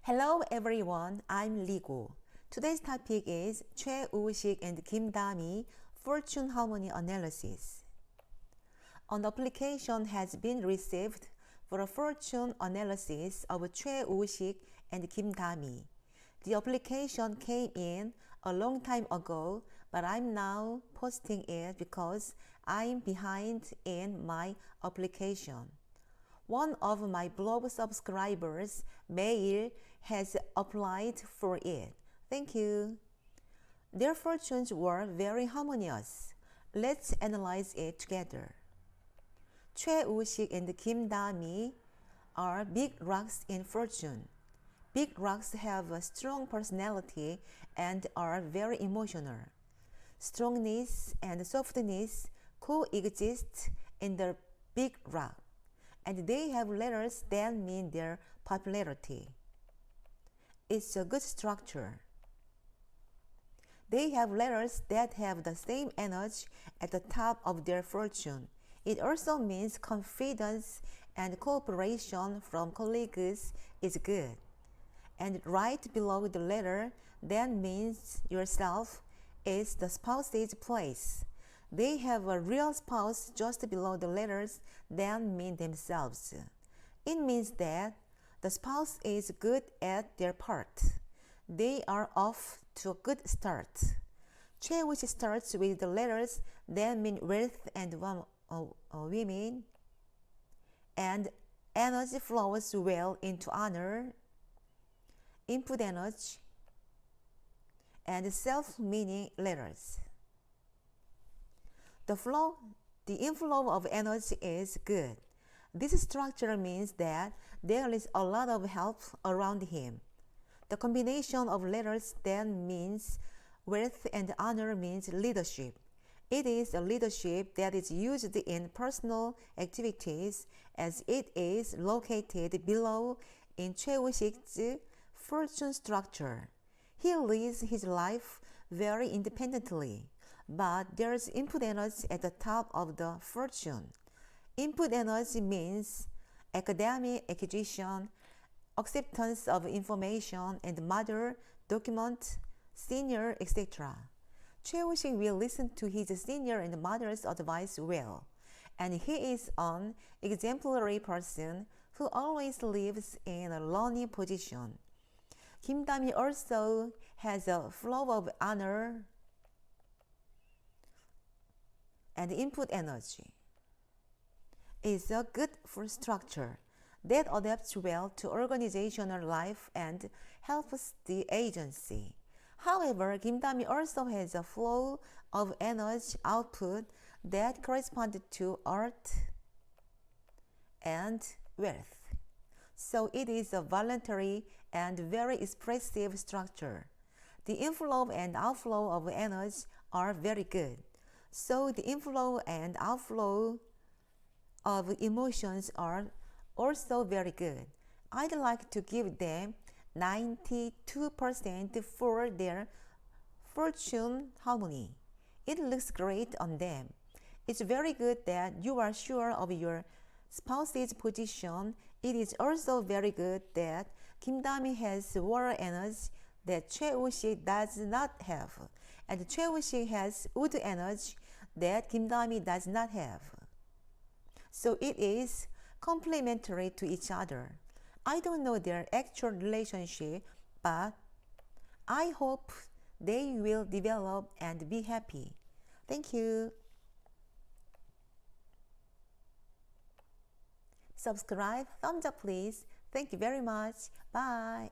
Hello everyone, I'm Ligo. Today's topic is Choi Woo-sik and Kim Dami fortune harmony analysis. An application has been received for a fortune analysis of Choi Woo-sik and Kim Dami. The application came in a long time ago, but I'm now posting it because I'm behind in my application. One of my blog subscribers, Mail, has applied for it. Thank you. Their fortunes were very harmonious. Let's analyze it together. Choi Woo-sik and Kim Dami are big rocks in fortune. Big rocks have a strong personality and are very emotional. Strongness and softness coexist in the big rock, and they have letters that mean their popularity. It's a good structure. They have letters that have the same energy at the top of their fortune. It also means confidence and cooperation from colleagues is good. And right below the letter that means yourself is the spouse's place. They have a real spouse just below the letters that mean themselves. It means that the spouse is good at their part. They are off to a good start. Choi, which starts with the letters that mean wealth and women, and energy flows well into honor, input energy, and self-meaning letters. The inflow of energy is good. This structure means that there is a lot of help around him. The combination of letters that means wealth and honor means leadership. It is a leadership that is used in personal activities as it is located below in Choi Woo-sik's fortune structure. He lives his life very independently, but there's input energy at the top of the fortune. Input energy means academic acquisition, acceptance of information, and mother, document, senior, etc. Choi Woo-sik will listen to his senior and mother's advice well, and he is an exemplary person who always lives in a learning position. Kim Dami also has a flow of honor and input energy. It's a good structure that adapts well to organizational life and helps the agency. However, Kim Dami also has a flow of energy output that corresponds to art and wealth. So it is a voluntary and very expressive structure. The inflow and outflow of energy are very good. So the inflow and outflow of emotions are also very good. I'd like to give them 92% for their fortune harmony. It looks great on them. It's very good that you are sure of your spouse's position. It is also very good that Kim Dami has water energy that Choi Woo-sik does not have, and Choi Woo-sik has wood energy that Kim Dami does not have. So it is complementary to each other. I don't know their actual relationship, but I hope they will develop and be happy. Thank you. Subscribe, thumbs up please. Thank you very much. Bye.